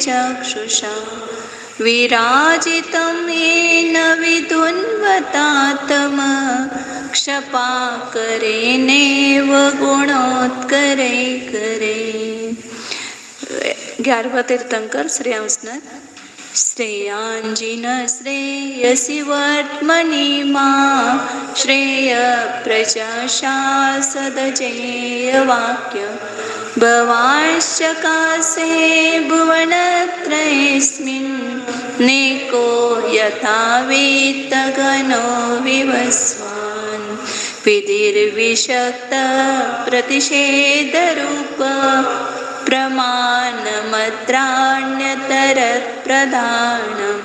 चक्षुषा विराजितं येन विधुन्वतात्म क्षपाकरेणेव गुणोत्करे करे। 11वां तीर्थंकर श्रेयांसनाथ। श्रेयांजिन श्रेयसि वर्त्मनि मा श्रेय प्रजाशा सदजेय वाक्य भवांश्चकासे भुवनत्रयेऽस्मिन् नेको यथा वित्तगणो विवस्वान् विधिर्विषक्त प्रतिषेधरूप प्रमाणमत्राण्यतरत्प्रधानं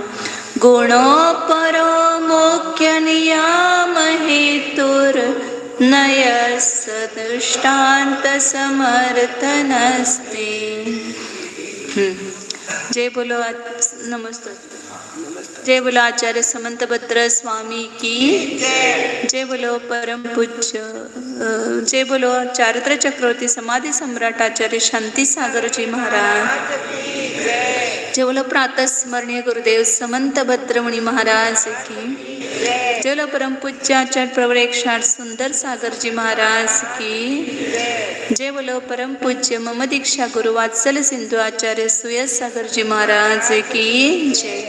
गुणोपरो मुख्यनियामहेतुर्नयसदृष्टान्तसमर्थनस्ते। जय बोलो नमस्ते। जय बोलो आचार्य समंतभद्र स्वामी की जय बोलो परम पूज्य जय बोलो चारित्र चक्रवर्ती समाधि सम्राट आचार्य शांति सागर जी महाराज। जय बोलो प्रातः स्मरणीय गुरुदेव समंतभद्र मुनि महाराज की जय बोलो परम पूज्य आचार्य प्रवर 108 सुंदर सागर जी महाराज की जय बोलो परम पूज्य मम दीक्षा गुरु वात्सल सिंधु आचार्य सुयस सागर जी महाराज की जय।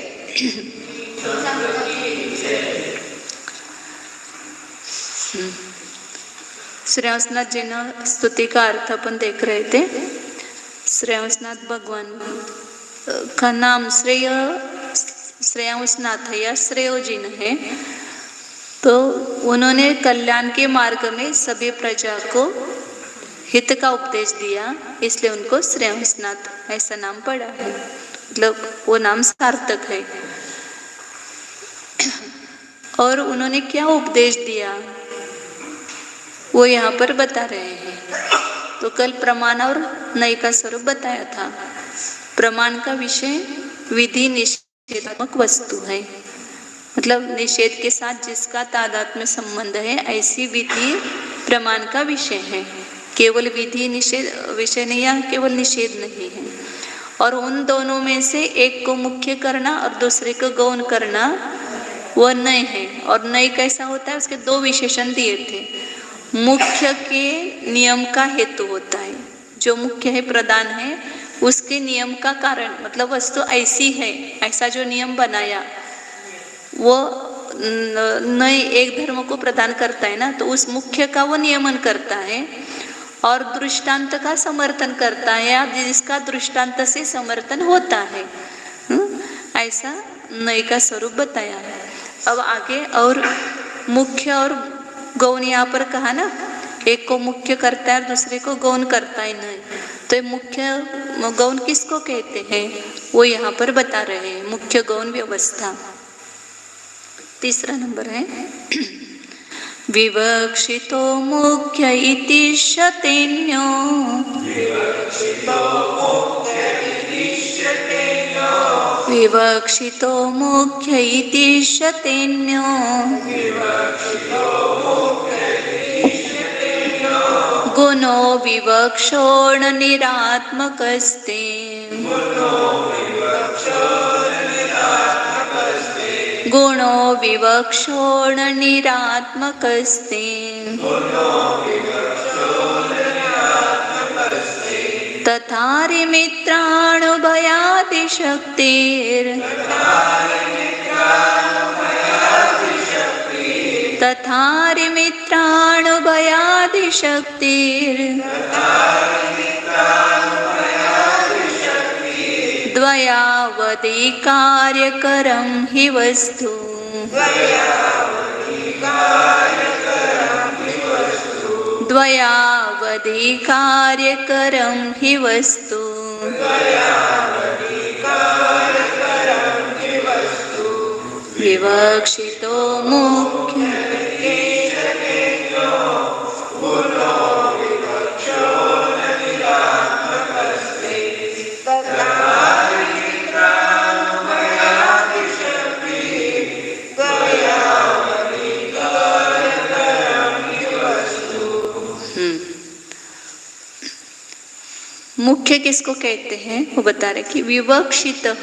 श्रेयांसनाथ जी ना स्तुति का अर्थ अपन देख रहे थे। श्रेयांसनाथ भगवान का नाम श्रेयांसनाथ है या श्रेयोजिन है। तो उन्होंने कल्याण के मार्ग में सभी प्रजा को हित का उपदेश दिया, इसलिए उनको श्रेयांसनाथ ऐसा नाम पड़ा है। मतलब वो नाम सार्थक है। और उन्होंने क्या उपदेश दिया वो यहाँ पर बता रहे हैं। तो कल प्रमाण और नय का स्वरूप बताया था। प्रमाण का विषय विधि निषेधात्मक वस्तु है, मतलब निषेध के साथ जिसका तादात्म्य संबंध है, ऐसी विधि प्रमाण का विषय है। केवल विधि निषेध विषय नहीं या केवल निषेध नहीं है। और उन दोनों में से एक को मुख्य करना और दूसरे को गौण करना वह नय है। और नय कैसा होता है, उसके दो विशेषण दिए थे। मुख्य के नियम का हेतु होता है, जो मुख्य है प्रधान है उसके नियम का कारण, मतलब वस्तु ऐसी है ऐसा जो नियम बनाया वो नय एक धर्म को प्रदान करता है ना, तो उस मुख्य का वो नियमन करता है और दृष्टांत का समर्थन करता है या जिसका दृष्टांत से समर्थन होता है। ऐसा नय का स्वरूप बताया है। अब आगे और मुख्य और गौण यहाँ पर कहा ना, एक को मुख्य करता है और दूसरे को गौण करता है नय। तो ये मुख्य गौण किसको कहते हैं वो यहाँ पर बता रहे हैं। मुख्य गौण व्यवस्था। तीसरा नंबर है विवक्षितो मुख्य इति शतेन्यो विवक्षितो मुख्य इति शतेन्यो गुणो विवक्षोण निरात्मकस्ते गुणो विवक्षोण निरात्मकस्ते तथारि मित्राणुभयादिशक्तिर् तथारि मित्राणुभयादिशक्तिर् द्वयावधि कार्यकरं हि वस्तु द्वयावधि कार्यकरं हि वस्तु विवक्षितो मुख्य मुख्य मुख्य किसको कहते हैं वो बता रहे कि विवक्षितः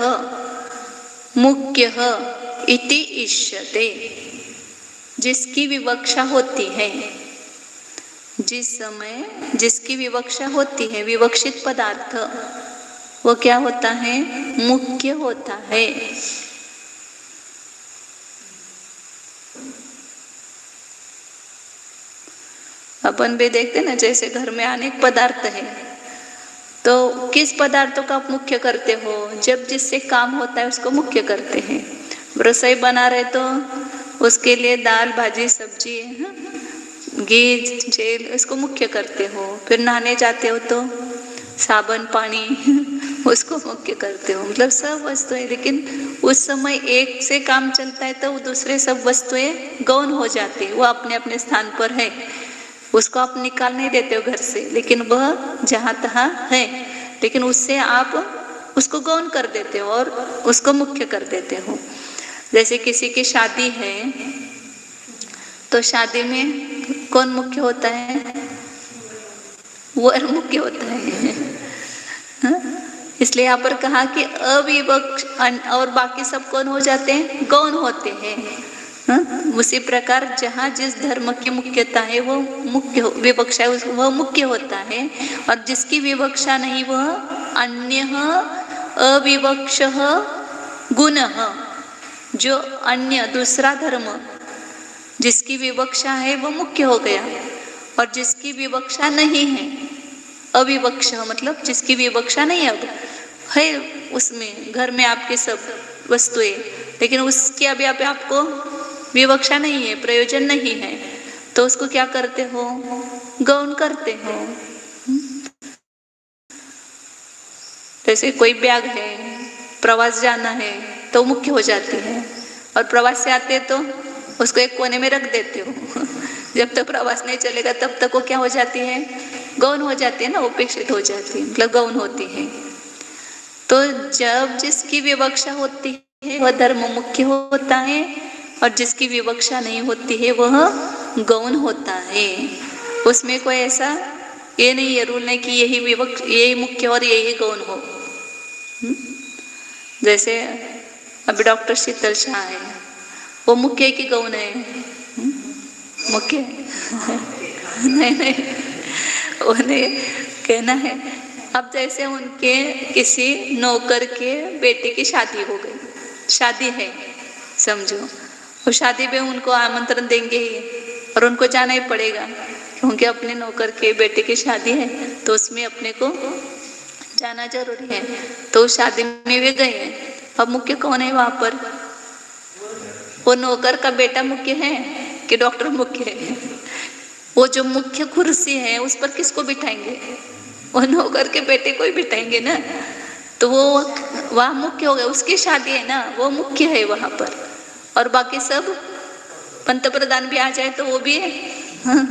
मुख्यः इति इष्यते, जिसकी विवक्षा होती है, जिस समय जिसकी विवक्षा होती है, विवक्षित पदार्थ वो क्या होता है, मुख्य होता है। अपन भी देखते ना, जैसे घर में अनेक पदार्थ है तो किस पदार्थों का आप मुख्य करते हो, जब जिससे काम होता है उसको मुख्य करते हैं। रसोई बना रहे तो उसके लिए दाल भाजी सब्जी घी जेल इसको मुख्य करते हो। फिर नहाने जाते हो तो साबुन पानी उसको मुख्य करते हो। मतलब सब वस्तुएं, लेकिन उस समय एक से काम चलता है तो दूसरे सब वस्तुएं गौण हो जाती है, वो अपने अपने स्थान पर है, उसको आप निकाल नहीं देते हो घर से, लेकिन वह जहाँ तहाँ है, लेकिन उससे आप उसको गौण कर देते हो और उसको मुख्य कर देते हो। जैसे किसी की शादी है तो शादी में कौन मुख्य होता है, वर मुख्य होता है। इसलिए यहाँ पर कहा कि अविवक्ष और बाकी सब कौन हो जाते हैं, गौण होते हैं। उसी प्रकार जहाँ जिस धर्म की मुख्यता है वो मुख्य विवक्षा है, वह मुख्य होता है, और जिसकी विवक्षा नहीं वह अन्य अविवक्ष गुण, जो अन्य दूसरा धर्म जिसकी विवक्षा है वो मुख्य हो गया, और जिसकी विवक्षा नहीं है अविवक्ष मतलब जिसकी विवक्षा नहीं अब है, उसमें घर में आपके सब वस्तुएं, लेकिन उसकी अभी आपको विवक्षा नहीं है, प्रयोजन नहीं है, तो उसको क्या करते हो, गौण करते हो। जैसे कोई बैग है, प्रवास जाना है तो मुख्य हो जाती है, और प्रवास से आते तो उसको एक कोने में रख देते हो। जब तक प्रवास नहीं चलेगा तब तक वो क्या हो जाती है, गौण हो जाती है ना, उपेक्षित हो जाती है, मतलब गौण होती है। तो जब जिसकी विवक्षा होती है वह धर्म मुख्य होता है, और जिसकी विवक्षा नहीं होती है वह गौण होता है। उसमें कोई ऐसा ये नहीं है, रूल नहीं कि यही मुख्य और यही गौण हो। जैसे अभी डॉक्टर शीतल शाह है, वो मुख्य की गौण है, मुख्य नहीं उन्हें कहना है। अब जैसे उनके किसी नौकर के बेटे की शादी हो गई, शादी है समझो, और शादी में उनको आमंत्रण देंगे ही, और उनको जाना ही पड़ेगा क्योंकि अपने नौकर के बेटे की शादी है, तो उसमें अपने को जाना जरूरी है। तो शादी में वे गए हैं, अब मुख्य कौन है वहां पर, वो नौकर का बेटा मुख्य है कि डॉक्टर मुख्य है? वो जो मुख्य कुर्सी है उस पर किसको बिठाएंगे, वो नौकर के बेटे को ही बिठाएंगे ना, तो वो वहाँ मुख्य हो गया, उसकी शादी है ना, वो मुख्य है वहां पर। और बाकी सब पंत प्रधान भी आ जाए तो वो भी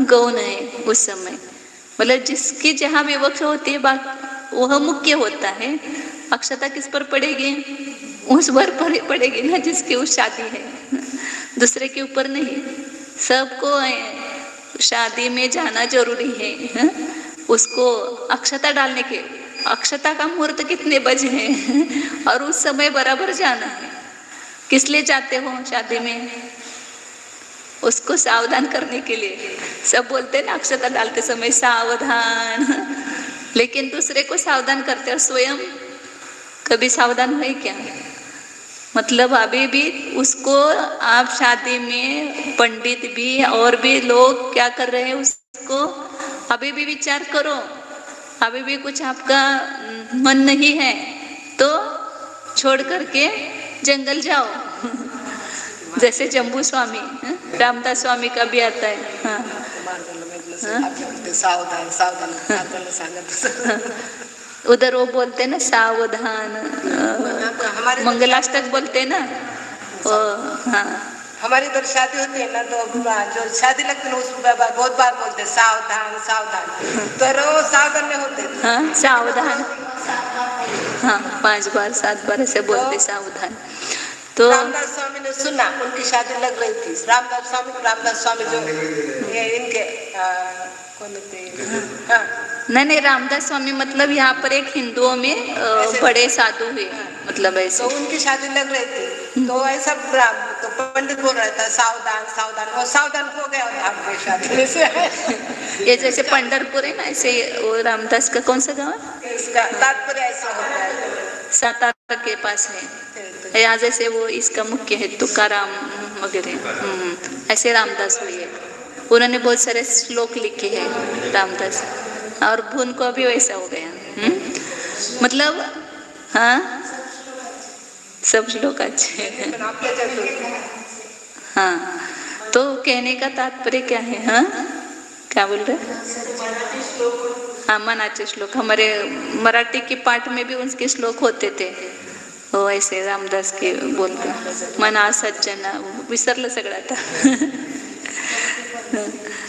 गौण है उस समय। मतलब जिसकी जहाँ विवक्षा होती है वह मुख्य होता है। अक्षता किस पर पड़ेगी, उस पर पड़ेगी ना जिसकी उस शादी है, दूसरे के ऊपर नहीं। सबको शादी में जाना जरूरी है। उसको अक्षता डालने के, अक्षता का मुहूर्त कितने बजे हैं और उस समय बराबर जाना है। किस लिए जाते हो शादी में, उसको सावधान करने के लिए। सब बोलते हैं ना अक्षता डालते समय सावधान, लेकिन दूसरे को सावधान करते और स्वयं कभी सावधान हुए क्या? मतलब अभी भी उसको आप शादी में पंडित भी और भी लोग क्या कर रहे हैं, उसको अभी भी विचार करो। अभी भी कुछ आपका मन नहीं है तो छोड़ करके जंगल जाओ। जैसे जम्बू स्वामी, रामदास स्वामी का भी आता है। सावधान सावधान उधर वो बोलते हैं ना सावधान, मंगलाष्टक बोलते हैं ना। हाँ, हमारी इधर शादी होती है ना तो जो शादी लगती है उसमें बहुत बार बोलते हैं सावधान सावधान, तो वो सावधान नहीं होते। हाँ सावधान, हाँ 5 बार 7 बार ऐसे बोलते सावधान। तो रामदास स्वामी ने सुना, उनकी शादी लग रही थी। रामदास स्वामी जो ये इनके कौन थे, हाँ नहीं, रामदास स्वामी मतलब यहाँ पर एक हिंदुओं में बड़े साधु हुए, मतलब ऐसे। तो उनकी शादी लग रही थी, तो ऐसा तो पंडित बोल रहा था सावधान सावधान, वो सावधान हो गया था अपनी शादी से। ये जैसे पंढरपुर है ना, ऐसे वो रामदास का कौन सा गाँव है, इसका तात्पर्य ऐसा होता है, सातारा के पास है। यहाँ जैसे वो इसका मुख्य है तुकाराम वगैरह, ऐसे रामदास हुए। उन्होंने बहुत सारे श्लोक लिखे हैं रामदास, और भून को भी वैसा हो गया। मतलब हाँ, सब श्लोक अच्छे हैं। हाँ, तो कहने का तात्पर्य क्या है? हाँ, क्या बोल रहे? हाँ, मनाचे श्लोक, हमारे मराठी के पाठ में भी उनके श्लोक होते थे, हो ऐसे रामदास के बोलते, मना सज्जन, विसरलं सगळं आता।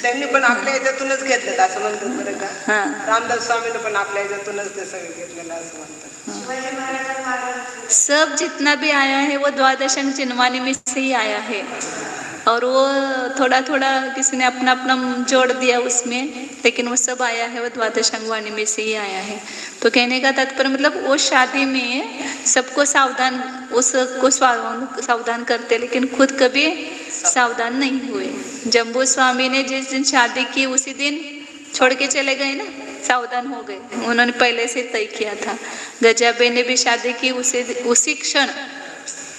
त्यांनी पण आपल्या ह्याच्यातूनच घेतलं असं म्हणतात बरं का, रामदास स्वामीने पण आपल्या ह्याच्यातूनच ते सगळं घेतलेलं असं म्हणतात। सब जितना भी आया है वो द्वादशांग चिन्हवाणी में से ही आया है, और वो थोड़ा थोड़ा किसी ने अपना अपना जोड़ दिया उसमें, लेकिन वो सब आया है वो द्वादशांग वाणी में से ही आया है। तो कहने का तात्पर्य मतलब वो शादी में सबको सावधान, उसको सावधान करते, लेकिन खुद कभी सावधान नहीं हुए। जम्बू स्वामी ने जिस दिन शादी की उसी दिन छोड़ के चले गए ना, सावधान हो गए, उन्होंने पहले से तय किया था। गजाबे ने भी शादी की उसी क्षण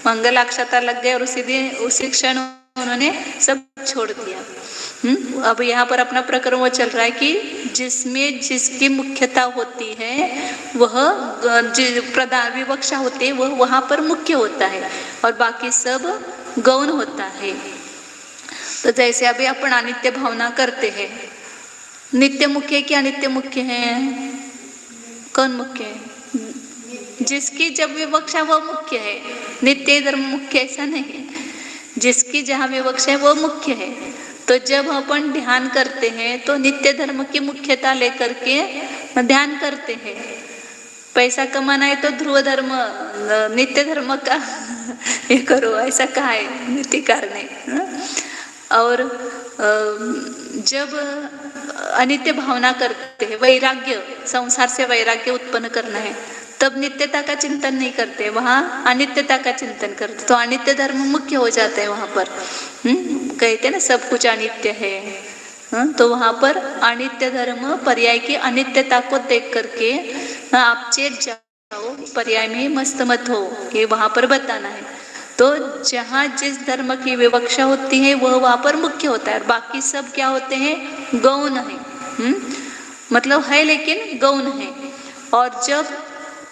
मंगलाक्षता लग गए, और उसी क्षण उन्होंने सब छोड़ दिया। अब यहाँ पर अपना प्रकरण वो चल रहा है कि जिसमें जिसकी मुख्यता होती है, वह प्रधान विवक्षा होती है, वह वहाँ पर मुख्य होता है, और बाकी सब गौण होता है। तो जैसे अभी अपन अनित्य भावना करते हैं, नित्य मुख्य है कि अनित्य मुख्य है? कौन मुख्य है? जिसकी जब विवक्षा वो मुख्य है, नित्य धर्म मुख्य ऐसा नहीं है। जिसकी जहाँ विवक्षा है वो मुख्य है। तो जब अपन ध्यान करते हैं तो नित्य धर्म की मुख्यता लेकर के ध्यान करते हैं। पैसा कमाना है तो ध्रुव धर्म, नित्य धर्म का ये करो, ऐसा कहा है नीतिकार ने। और जब अनित्य भावना करते हैं, वैराग्य, संसार से वैराग्य उत्पन्न करना है, तब नित्यता का चिंतन नहीं करते, वहाँ अनित्यता का चिंतन करते, तो अनित्य धर्म मुख्य हो जाते हैं वहाँ पर। कहते हैं ना सब कुछ अनित्य है, तो वहाँ पर अनित्य धर्म पर्याय की अनित्यता को देख करके आप चेत जाओ, पर्याय में मस्त मत हो, ये वहाँ पर बताना है। तो जहाँ जिस धर्म की विवक्षा होती है वह वहाँ पर मुख्य होता है, और बाकी सब क्या होते हैं? गौण है। मतलब है लेकिन गौण है। और जब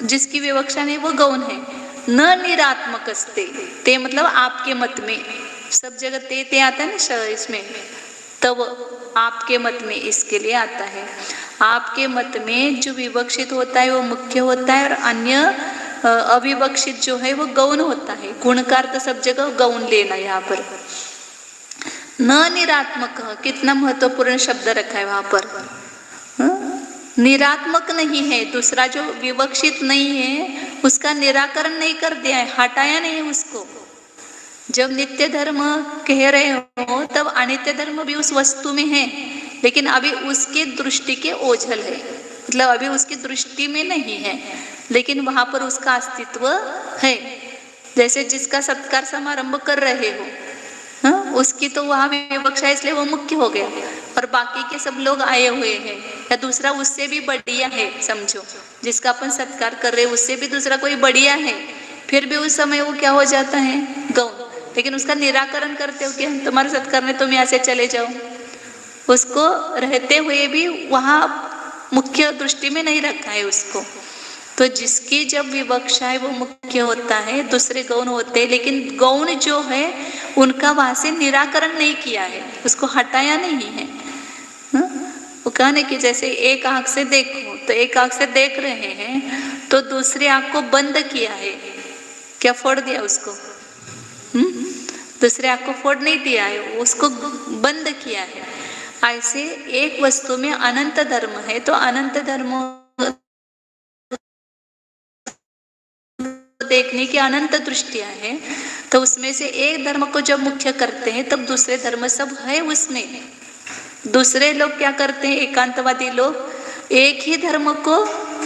जिसकी विवक्षा नहीं वो गौण है। न निरात्मकस्ते, ते मतलब आपके मत में, सब जगह ते आता है ना इसमें, तब आपके मत में इसके लिए आता है। आपके मत में जो विवक्षित होता है वो मुख्य होता है, और अन्य अविवक्षित जो है वो गौण होता है। गुणकार तो सब जगह गौण लेना यहाँ पर। न निरात्मक, कितना महत्वपूर्ण शब्द रखा है वहां पर। निरात्मक नहीं है, दूसरा जो विवक्षित नहीं है उसका निराकरण नहीं कर दिया है, हटाया नहीं है उसको। जब नित्य धर्म कह रहे हो तब अनित्य धर्म भी उस वस्तु में है, लेकिन अभी उसके दृष्टि के ओझल है, मतलब अभी उसकी दृष्टि में नहीं है, लेकिन वहां पर उसका अस्तित्व है। जैसे जिसका सत्कार समारंभ कर रहे हो, उसकी तो वहां विवक्षा, इसलिए वो मुख्य हो गया, और बाकी के सब लोग आए हुए हैं, या दूसरा उससे भी बढ़िया है, समझो जिसका अपन सत्कार कर रहे हैं उससे भी दूसरा कोई बढ़िया है, फिर भी उस समय वो क्या हो जाता है? गौण। लेकिन उसका निराकरण करते हो कि हम तुम्हारा सत्कार में तुम यहाँ से चले जाओ, उसको रहते हुए भी वहां मुख्य दृष्टि में नहीं रखा है उसको। तो जिसकी जब विवक्षा है वो मुख्य होता है, दूसरे गौण होते हैं, लेकिन गौण जो है उनका वहां से निराकरण नहीं किया है, उसको हटाया नहीं है। वो कहने कि जैसे एक आंख से देखो, तो एक आंख से देख रहे हैं तो दूसरी आंख को बंद किया है, क्या फोड़ दिया उसको? दूसरे आंख को फोड़ नहीं दिया है, उसको बंद किया है। ऐसे एक वस्तु में अनंत धर्म है, तो अनंत धर्म देखने की अनंत दृष्टियां हैं, तो उसमें से एक धर्म को जब मुख्य करते हैं तब दूसरे धर्म सब है उसमें। दूसरे लोग क्या करते हैं? एकांतवादी लोग एक ही धर्म को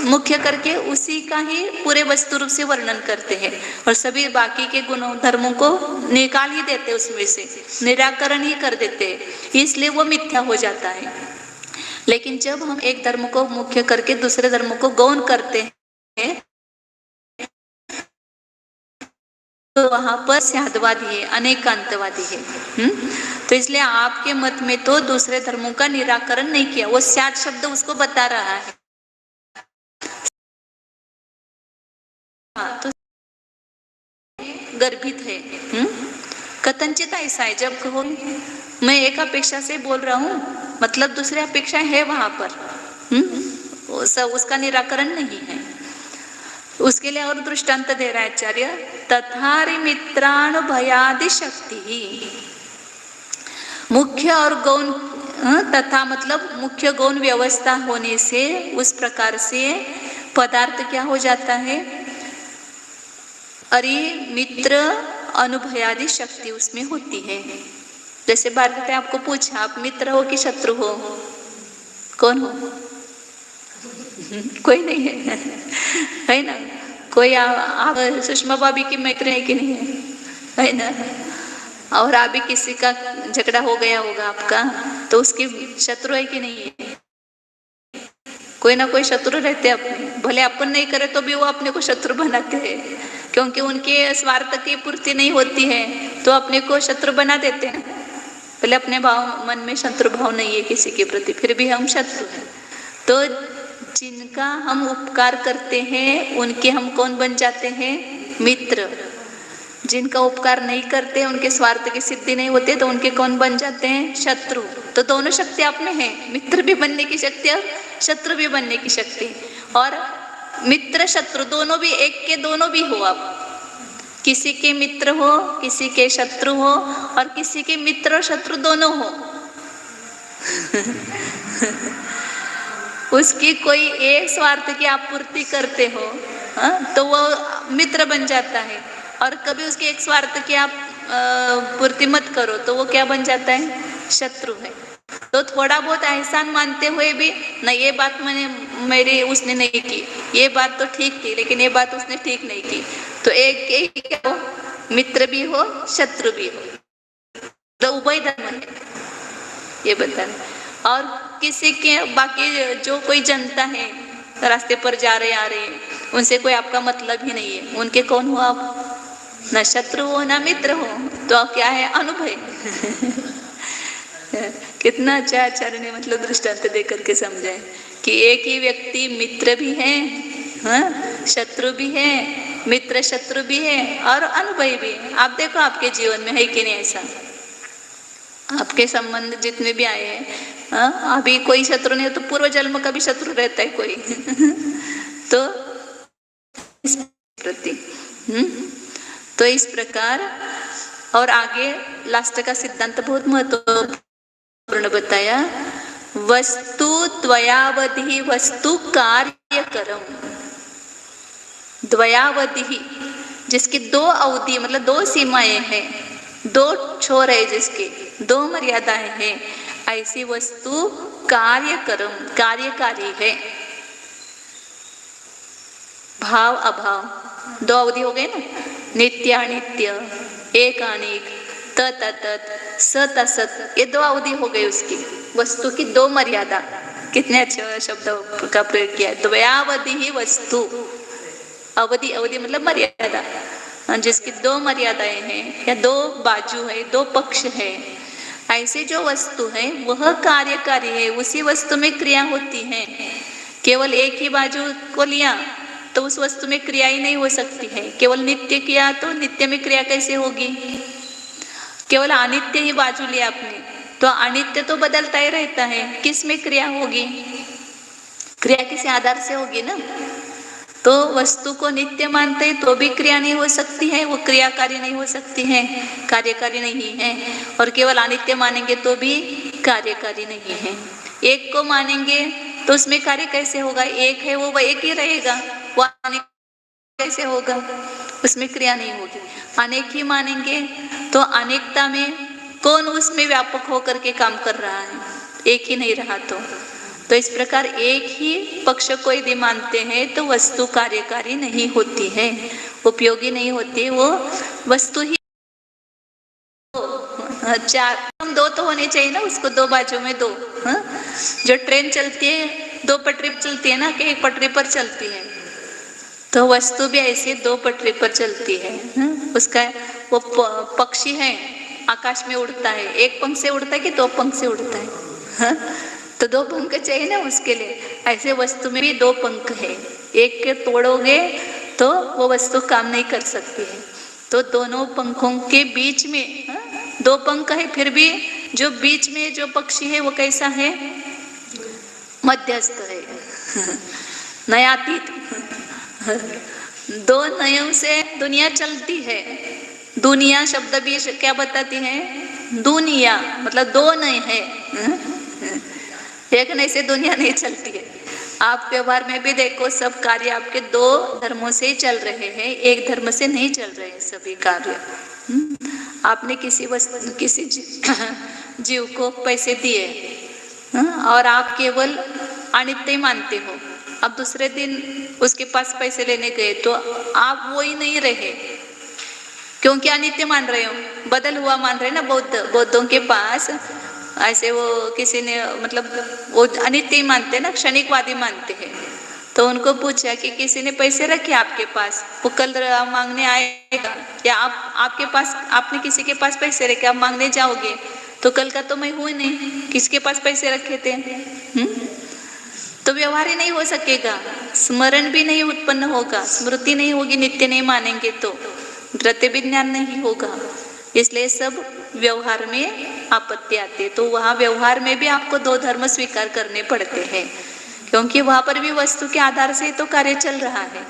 मुख्य करके उसी का ही पूरे वस्तु रूप से वर्णन करते हैं और सभी बाकी के गुणों धर्मों को निकाल ही देते, उसमें से निराकरण ही कर देते, इसलिए वो मिथ्या हो जाता है। लेकिन जब हम एक धर्म को मुख्य करके दूसरे धर्म को गौण करते हैं तो वहां पर स्यादवादी है, अनेकांतवादी है। तो इसलिए आपके मत में तो दूसरे धर्मों का निराकरण नहीं किया, वो स्याद शब्द उसको बता रहा है। तो गर्भित है। कथनचित ऐसा है, जब कहो मैं एक अपेक्षा से बोल रहा हूँ मतलब दूसरी अपेक्षा है वहां पर, उसका निराकरण नहीं है। उसके लिए और दृष्टांत दे रहा है आचार्य, तथारि मित्राण भयादि शक्ति ही। मुख्य और गौण, तथा मतलब मुख्य गौण व्यवस्था होने से उस प्रकार से पदार्थ क्या हो जाता है, अरे मित्र अनुभयादि शक्ति उसमें होती है। जैसे भारत ने आपको पूछा आप मित्र हो कि शत्रु हो, कौन हो? कोई नहीं है ना? कोई आप सुषमा भाभी की मैत्री है कि नहीं है ना? और अभी किसी का झगड़ा हो गया होगा आपका, तो उसकी शत्रु है कि नहीं है? कोई ना कोई शत्रु रहते अपने, भले अपन नहीं करे तो भी वो अपने को शत्रु बनाते हैं, क्योंकि उनके स्वार्थ की पूर्ति नहीं होती है तो अपने को शत्रु बना देते हैं। पहले अपने भाव मन में शत्रु भाव नहीं है किसी के प्रति, फिर भी हम शत्रु हैं। तो जिनका हम उपकार करते हैं उनके हम कौन बन जाते हैं? मित्र। जिनका उपकार नहीं करते, उनके स्वार्थ की सिद्धि नहीं होती, तो उनके कौन बन जाते हैं? शत्रु। तो दोनों शक्ति आप में है, मित्र भी बनने की शक्ति और शत्रु भी बनने की शक्ति। और मित्र शत्रु दोनों भी, एक के दोनों भी हो आप, किसी के मित्र हो किसी के शत्रु हो और किसी के मित्र और शत्रु दोनों हो उसकी कोई एक स्वार्थ की आप पूर्ति करते हो तो वो मित्र बन जाता है, और कभी उसके एक स्वार्थ की आप पूर्ति मत करो तो वो क्या बन जाता है? शत्रु है। तो थोड़ा बहुत एहसान मानते हुए भी नहीं, ये बात मेरी उसने नहीं की, ये बात तो ठीक थी लेकिन ये बात उसने ठीक नहीं की, तो एक क्या हो? मित्र भी हो शत्रु भी हो, तो उभय धर्म है ये बताना। और किसी के बाकी जो कोई जनता है रास्ते पर जा रहे आ रहे हैं, उनसे कोई आपका मतलब ही नहीं है, उनके कौन हो आप? ना शत्रु हो ना मित्र हो, तो क्या है? अनुभय कितना अच्छा आचार्य ने मतलब दृष्टांत दे करके समझाए कि एक ही व्यक्ति मित्र भी है, शत्रु भी है, मित्र शत्रु भी है और अनुभवी भी है। आप देखो आपके जीवन में है कि नहीं ऐसा? आपके संबंध जितने भी आए हैं, अभी कोई शत्रु नहीं हो तो पूर्व जन्म का भी शत्रु रहता है कोई तो इस प्रति तो इस प्रकार। और आगे लास्ट का सिद्धांत बहुत महत्वपूर्ण बताया, वस्तु द्वयावधि वस्तु कार्यकरम। द्वयावधि जिसकी दो अवधि मतलब दो सीमाएं हैं, दो छोर है, जिसके दो मर्यादाएं हैं, ऐसी वस्तु कार्यकरम कार्यकारी है। भाव अभाव दो अवधि हो गए ना, नित्य अनित्य, एक अनेक, तत् तत्, सत असत, ये दो अवधि हो गई उसकी वस्तु की दो मर्यादा। कितने अच्छे शब्द का प्रयोग किया, द्वयावधि ही वस्तु। अवधि अवधि मतलब मर्यादा, जिसकी दो मर्यादाएं हैं या दो बाजू है, दो पक्ष है, ऐसी जो वस्तु है वह कार्यकारी है। उसी वस्तु में क्रिया होती है। केवल एक ही बाजू को लिया तो उस वस्तु में क्रिया ही नहीं हो सकती है। केवल नित्य किया तो नित्य में क्रिया कैसे होगी? केवल अनित्य ही बाजू लिया आपने तो अनित्य तो बदलता ही रहता है, किस में क्रिया होगी? क्रिया किसी आधार से होगी ना। तो वस्तु को नित्य मानते हैं तो भी क्रिया नहीं हो सकती है, वो क्रियाकारी नहीं हो सकती है, कार्यकारी नहीं है। और केवल अनित्य मानेंगे तो भी कार्यकारी नहीं है। एक को मानेंगे तो उसमें कार्य कैसे होगा? एक है वो एक ही रहेगा, वो अनेक कैसे होगा? उसमें क्रिया नहीं होगी। अनेक ही मानेंगे तो अनेकता में कौन उसमें व्यापक होकर के काम कर रहा है? एक ही नहीं रहा तो तो इस प्रकार एक ही पक्ष को यदि मानते हैं तो वस्तु कार्यकारी नहीं होती है, उपयोगी नहीं होती, वो वस्तु ही। चार हम दो तो होने चाहिए ना, उसको दो बाजू में दो। हाँ? जो ट्रेन चलती है दो पटरी पर चलती है ना, कि एक पटरी पर चलती है, तो वस्तु भी ऐसी दो पटरी पर चलती है। हाँ? उसका वो पक्षी है, आकाश में उड़ता है, एक पंख से उड़ता है कि दो पंख से उड़ता है? हाँ? तो दो पंख चाहिए ना उसके लिए। ऐसे वस्तु में भी दो पंख है, एक के तोड़ोगे तो वो वस्तु काम नहीं कर सकती है। तो दोनों पंखों के बीच में, हाँ? दो पंख है, फिर भी जो बीच में जो पक्षी है वो कैसा है? मध्यस्थ है, नयातीत। दो नयों से दुनिया चलती है। दुनिया शब्द भी क्या बताती है? दुनिया मतलब दो नय है, एक नय से दुनिया नहीं चलती है। आप व्यवहार में भी देखो, सब कार्य आपके दो धर्मों से ही चल रहे हैं, एक धर्म से नहीं चल रहे हैं सभी कार्य। आपने किसी वस्तु, किसी जीव को पैसे दिए और आप केवल अनित्य मानते हो। अब दूसरे दिन उसके पास पैसे लेने गए तो आप वो ही नहीं रहे, क्योंकि अनित्य मान रहे हो, बदल हुआ मान रहे ना। बौद्धों के पास ऐसे वो किसी ने मतलब वो अनित्य ही मानते हैं ना, क्षणिकवादी मानते हैं। तो उनको पूछा कि किसी ने पैसे रखे आपके पास, वो कल मांगने आएगा, या आपके पास, आपने किसी के पास पैसे रखे, आप मांगने जाओगे तो कल का तो मैं हूँ नहीं, किसके पास पैसे रखे थे? तो व्यवहार ही नहीं हो सकेगा, स्मरण भी नहीं उत्पन्न होगा, स्मृति नहीं होगी, नित्य नहीं मानेंगे तो धृत्य भी ज्ञान नहीं होगा। इसलिए सब व्यवहार में आपत्ति आती है। तो वहाँ व्यवहार में भी आपको दो धर्म स्वीकार करने पड़ते हैं, क्योंकि वहां पर भी वस्तु के आधार से तो कार्य चल रहा है।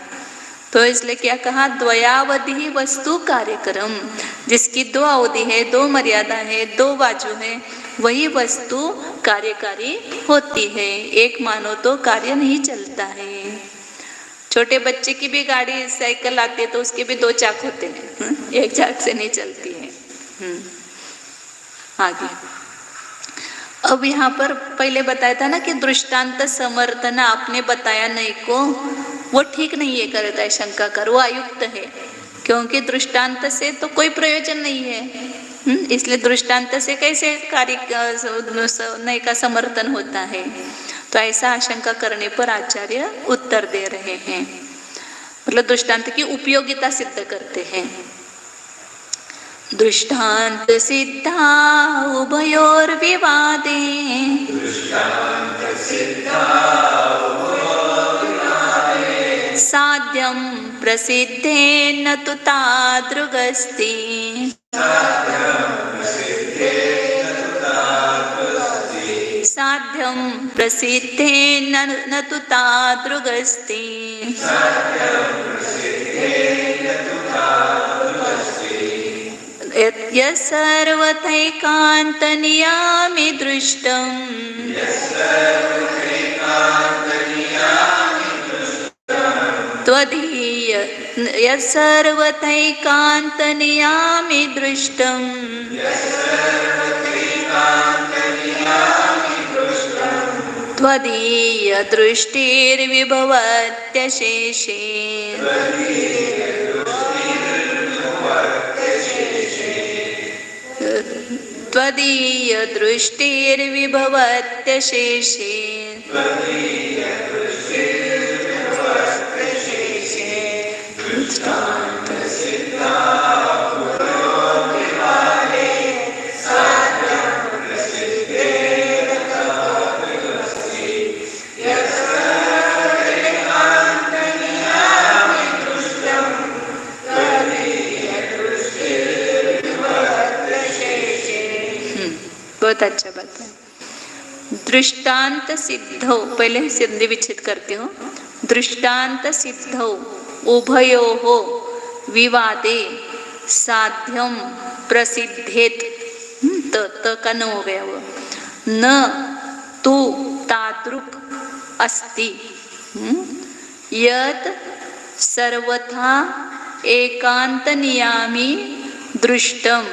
तो इसलिए क्या कहा? द्वयावधि वस्तु कार्यक्रम, जिसकी दो अवधि है, दो मर्यादा है, दो बाजू है, वही वस्तु कार्यकारी होती है। एक मानो तो कार्य नहीं चलता है। छोटे बच्चे की भी गाड़ी साइकिल आती है तो उसके भी दो चाक होते हैं, एक चाक से नहीं चलती है। आगे अब यहाँ पर पहले बताया था ना कि दृष्टांत समर्थन आपने बताया नहीं को, वो ठीक नहीं है, करता है शंका कर, वो अयुक्त है, क्योंकि दृष्टांत से तो कोई प्रयोजन नहीं है। इसलिए दृष्टांत से कैसे कार्य नय का समर्थन होता है? तो ऐसा आशंका करने पर आचार्य उत्तर दे रहे हैं, मतलब दृष्टांत की उपयोगिता सिद्ध करते हैं। दृष्टांत सिद्धा उभयोर्विवादे, साध्यं प्रसिद्धेन तु तादृगस्ति। साध्यं प्रसिद्धेन न तु तादृगस्ति। यत्सर्वथैकान्तनियामि दृष्टम्, त्वदीय यत्सर्वथैकान्तनियामि दृष्टम्, त्वदीय दृष्टिर्विभवत्यशेषे। त्वदीय दृष्टिर्विभवत्यशेषे। बहुत अच्छा बात है। दृष्टांत सिद्धौ, पहले संधि विच्छेद करते हो। दृष्टांत सिद्धौ उभयोः विवादे साध्यम प्रसिद्धेत, त का न हो गया वो, न तु तादृक् अस्ति, यत् सर्वथा एकांत नियामी दृष्टम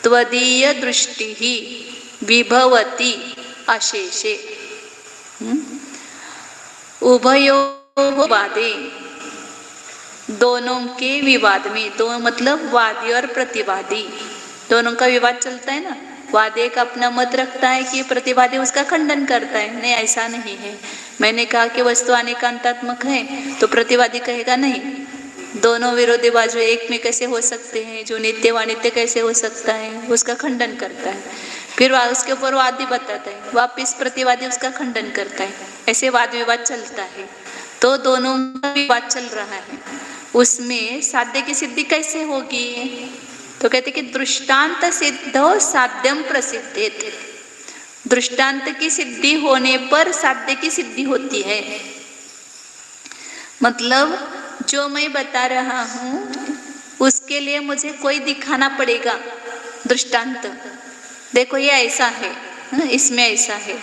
त्वदीय दृष्टि विभवती अशेषे। उभयोः वादे, दोनों के विवाद में, दो मतलब वादी और प्रतिवादी, दोनों का विवाद चलता है ना। वादी एक अपना मत रखता है कि प्रतिवादी उसका खंडन करता है, नहीं ऐसा नहीं है, मैंने कहा कि वस्तु अनेकांतात्मक है, तो प्रतिवादी कहेगा नहीं, दोनों विरोधी बाजू एक में कैसे हो सकते हैं, जो नित्य व अनित्य कैसे हो सकता है, उसका खंडन करता है। फिर उसके ऊपर वादी बताता है, वापिस प्रतिवादी उसका खंडन करता है, ऐसे वाद विवाद चलता है। तो दोनों का विवाद चल रहा है, उसमें साध्य की सिद्धि कैसे होगी? तो कहते कि दृष्टांत सिद्धो साध्यम प्रसिद्धेत, दृष्टांत की सिद्धि होने पर साध्य की सिद्धि होती है। मतलब जो मैं बता रहा हूँ उसके लिए मुझे कोई दिखाना पड़ेगा दृष्टांत, देखो ये ऐसा है, इसमें ऐसा है,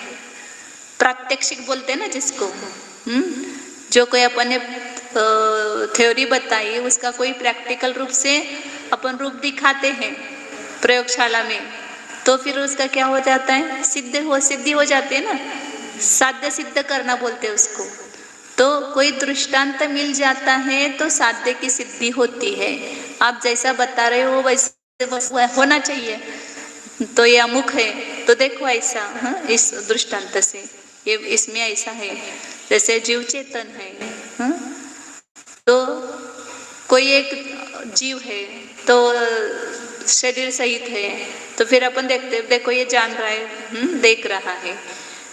प्रात्यक्षिक बोलते हैं ना जिसको। जो कोई अपन ने थ्योरी बताई उसका कोई प्रैक्टिकल रूप से अपन रूप दिखाते हैं प्रयोगशाला में, तो फिर उसका क्या हो जाता है, सिद्धि हो जाती है ना, साध्य सिद्ध करना बोलते हैं उसको। तो कोई दृष्टांत मिल जाता है तो साध्य की सिद्धि होती है। आप जैसा बता रहे हो वैसे होना चाहिए, तो ये अमुक है तो देखो ऐसा, इस दृष्टांत से ये इसमें ऐसा है, जैसे जीव चेतन है, तो कोई एक जीव है तो शरीर सहित है, तो फिर अपन देखते देखो ये जान रहा है, देख रहा है,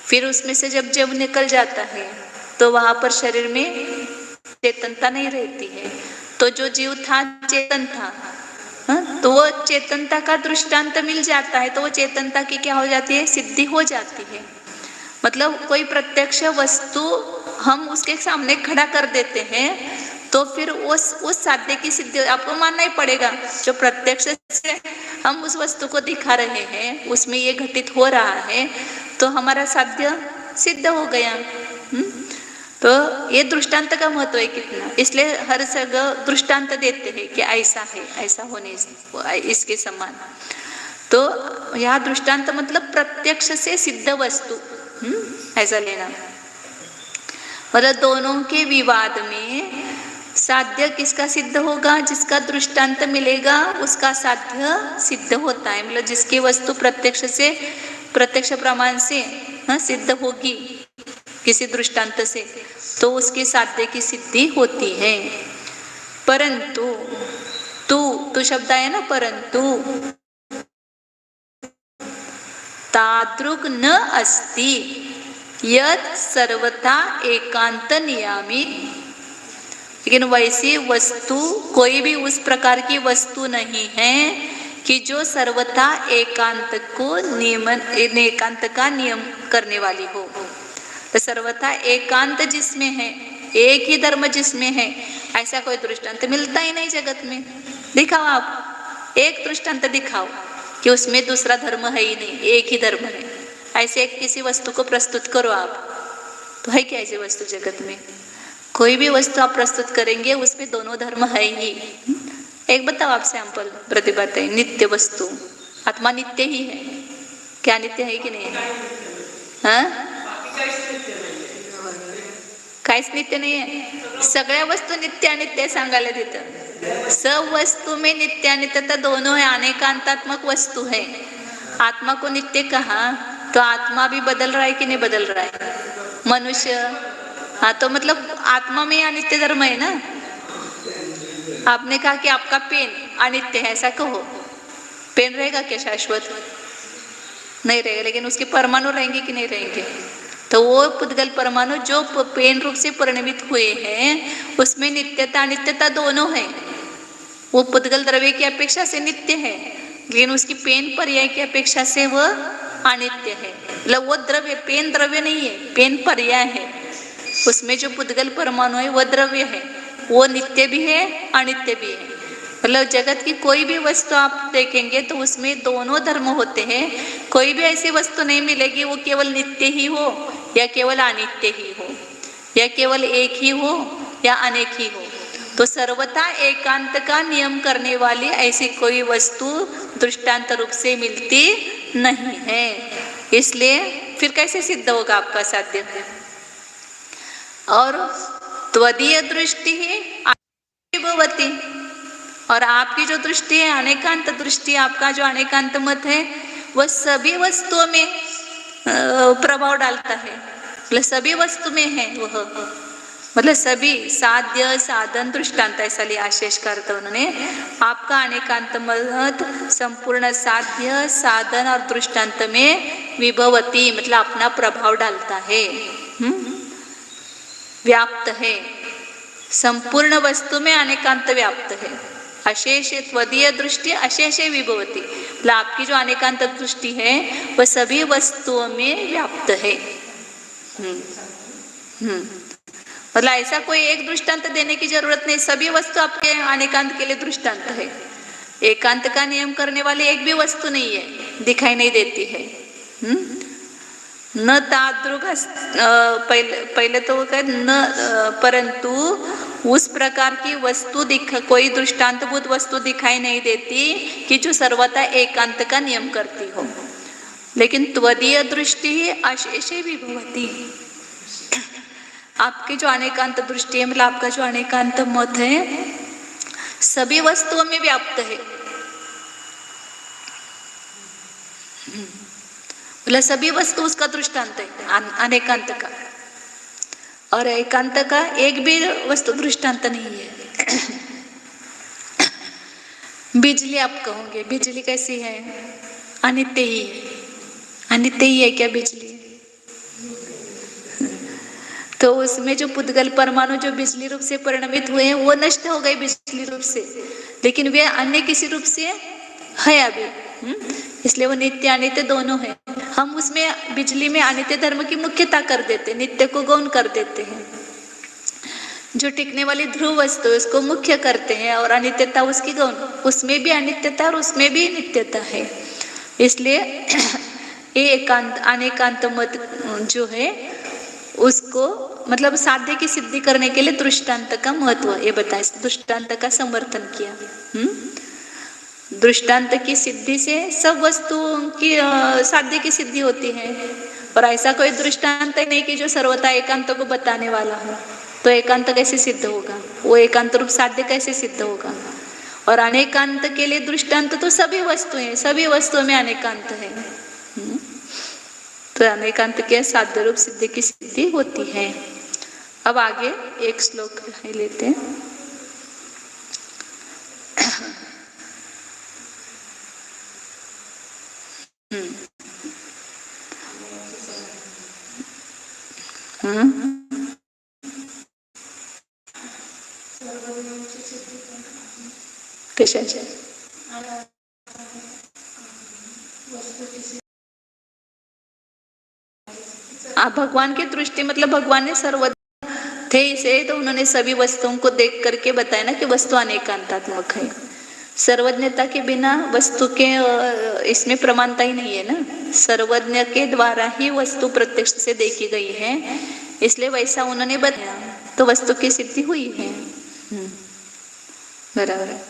फिर उसमें से जब निकल जाता है तो वहां पर शरीर में चेतनता नहीं रहती है। तो जो जीव था चेतन था, तो वो चेतनता का दृष्टांत मिल जाता है, तो वो चेतनता की क्या हो जाती है, सिद्धि हो जाती है। मतलब कोई प्रत्यक्ष वस्तु हम उसके सामने खड़ा कर देते हैं तो फिर उस साध्य की सिद्धि आपको मानना ही पड़ेगा। जो प्रत्यक्ष से हम उस वस्तु को दिखा रहे हैं उसमें ये घटित हो रहा है, तो हमारा साध्य सिद्ध हो गया। तो ये दृष्टांत का महत्व है कितना, इसलिए हर जगह दृष्टांत देते हैं कि ऐसा है, ऐसा होने इसके समान। तो यहाँ दृष्टांत मतलब प्रत्यक्ष से सिद्ध वस्तु, ऐसा लेना। मतलब दोनों के विवाद में साध्य किसका सिद्ध होगा, जिसका दृष्टांत मिलेगा उसका साध्य सिद्ध होता है। मतलब जिसकी वस्तु प्रत्यक्ष प्रमाण से सिद्ध होगी किसी दृष्टांत से, तो उसके साध्य की सिद्धि होती है। परंतु तू शब्द आया ना, परंतु तादृग न अस्ति यत् सर्वथा एकांत नियामी। लेकिन वैसी वस्तु कोई भी उस प्रकार की वस्तु नहीं है कि जो सर्वथा एकांत का नियम करने वाली हो। तो सर्वथा एकांत जिसमें है, एक ही धर्म जिसमें है, ऐसा कोई दृष्टांत मिलता ही नहीं जगत में। दिखाओ आप एक दृष्टांत दिखाओ कि उसमें दूसरा धर्म है ही नहीं, एक ही धर्म है। ऐसे एक किसी वस्तु को प्रस्तुत करो आप, तो है क्या ऐसी वस्तु जगत में? कोई भी वस्तु आप प्रस्तुत करेंगे उसमें दोनों धर्म है ही। एक बताओ आप सैंपल प्रतिभाते, नित्य वस्तु, आत्मा नित्य ही है क्या, नित्य है कि नहीं है? हाँ, काहीच नित्य नाही आहे, सगळ्या वस्तू नित्य अनित्य सांगायला देतं। सब वस्तु में नित्य अनित्यता दोनों है, अनेकांतात्मक वस्तु है। आत्मा को नित्य कहा तो आत्मा भी बदल रहा है कि नहीं बदल रहा है? मनुष्य, हाँ, तो मतलब आत्मा में अनित्य धर्म है ना। आपने कहा कि आपका पेन अनित्य है, ऐसा कहो, पेन रहेगा क्या शाश्वत? नहीं रहेगा, लेकिन उसके परमाणु रहेंगे कि नहीं रहेंगे? तो वो पुद्गल परमाणु जो पेन रूप से परिणमित हुए हैं उसमें नित्यता अनित्यता दोनों है। वो पुद्गल द्रव्य की अपेक्षा से नित्य है, लेकिन उसकी पेन पर्याय की अपेक्षा से वह अनित्य है। मतलब वो द्रव्य, पेन द्रव्य नहीं है, पेन पर्याय है। उसमें जो पुद्गल परमाणु है वह द्रव्य है, वो नित्य भी है अनित्य भी है। मतलब जगत की कोई भी वस्तु आप देखेंगे तो उसमें दोनों धर्म होते हैं। कोई भी ऐसी वस्तु नहीं मिलेगी वो केवल नित्य ही हो या केवल अनित्य ही हो, या केवल एक ही हो या अनेक ही हो। तो सर्वथा एकांत का नियम करने वाली ऐसी कोई वस्तु दृष्टांत रूप से मिलती नहीं है। इसलिए फिर कैसे सिद्ध होगा आपका साध्य? और त्वदीय दृष्टि ही विभवती, और आपकी जो दृष्टि है अनेकांत दृष्टि, आपका जो अनेकांत मत है वह सभी वस्तुओं में प्रभाव डालता है, मतलब सभी वस्तु में है वह, मतलब सभी साध्य साधन दृष्टांत ऐसा लिया आशेष करता उन्होंने। आपका अनेकांत मत संपूर्ण साध्य साधन और दृष्टांत में विभवती मतलब अपना प्रभाव डालता है, व्याप्त है, संपूर्ण वस्तु में अनेकांत व्याप्त है। अशेष त्वदीय दृष्टि अशेष विभवती, मतलब आपकी जो अनेकांत दृष्टि है वह सभी वस्तुओं में व्याप्त है। मतलब ऐसा कोई एक दृष्टांत देने की जरूरत नहीं, सभी वस्तु आपके अनेकांत के लिए दृष्टांत है। एकांत का नियम करने वाली एक भी वस्तु नहीं है, दिखाई नहीं देती है। न तादृग पहले तो वो कहे न, परंतु उस प्रकार की वस्तु कोई दृष्टांतभूत वस्तु दिखाई नहीं देती कि जो सर्वथा एकांत का नियम करती हो, लेकिन त्वदीय दृष्टि ही अशेषे विभवती। आपकी जो अनेकांत दृष्टि है मतलब आपका जो अनेकांत मत है सभी वस्तुओं में व्याप्त है, मतलब सभी वस्तु उसका दृष्टांत है अनेकांत का, और एकांत का एक भी वस्तु दृष्टांत नहीं है। बिजली आप कहोगे, बिजली कैसी है? अनित्य ही है। अनित्य ही है क्या बिजली? तो उसमें जो पुद्गल परमाणु जो बिजली रूप से परिणमित हुए हैं वो नष्ट हो गए बिजली रूप से, लेकिन वे अन्य किसी रूप से है अभी, इसलिए वो नित्य अनित्य दोनों है। हम उसमें बिजली में अनित्य धर्म की मुख्यता कर देते, नित्य को गौण कर देते हैं। जो टिकने वाली ध्रुव वस्तु है उसको मुख्य करते हैं और अनित्यता उसकी गौण, उसमें भी अनित्यता और उसमें भी नित्यता है। इसलिए ये एकांत अनेकांत मत जो है उसको मतलब साध्य की सिद्धि करने के लिए दृष्टांत का महत्व ये बताया, दृष्टांत का समर्थन किया। दृष्टांत की सिद्धि से सब वस्तुओं की साध्य की सिद्धि होती है, और ऐसा कोई दृष्टांत नहीं कि जो सर्वथा एकांत को बताने वाला हो, तो एकांत कैसे सिद्ध होगा? वो एकांत रूप साध्य कैसे सिद्ध होगा? और अनेकांत के लिए दृष्टांत तो सभी वस्तुएं, सभी वस्तुओं में अनेकांत है, तो अनेकांत के साध्य रूप सिद्धि की सिद्धि होती है। अब आगे एक श्लोक लेते हैं। कशाचे? भगवान की दृष्टि मतलब भगवान ने सर्व थे इसे, तो उन्होंने सभी वस्तुओं को देख करके बताया ना कि वस्तु अनेकांतात्मक है। सर्वज्ञता के बिना वस्तु के इसमें प्रमाणता ही नहीं है ना, सर्वज्ञ के द्वारा ही वस्तु प्रत्यक्ष से देखी गई है, इसलिए वैसा उन्होंने बताया तो वस्तु की सिद्धि हुई है। बराबर है।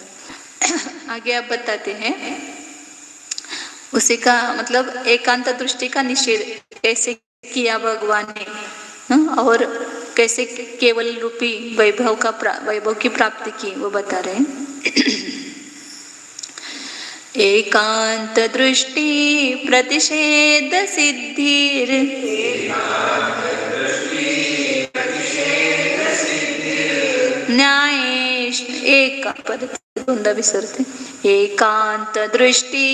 आगे आप बताते हैं उसी का मतलब एकांत दृष्टि का निषेध कैसे किया भगवान ने, और कैसे केवल रूपी वैभव की प्राप्ति की वो बता रहे हैं। एकांत दृष्टि प्रतिषेध सिद्धिर न्यायेश एक पद दोनदा विसरते। एकांत दृष्टि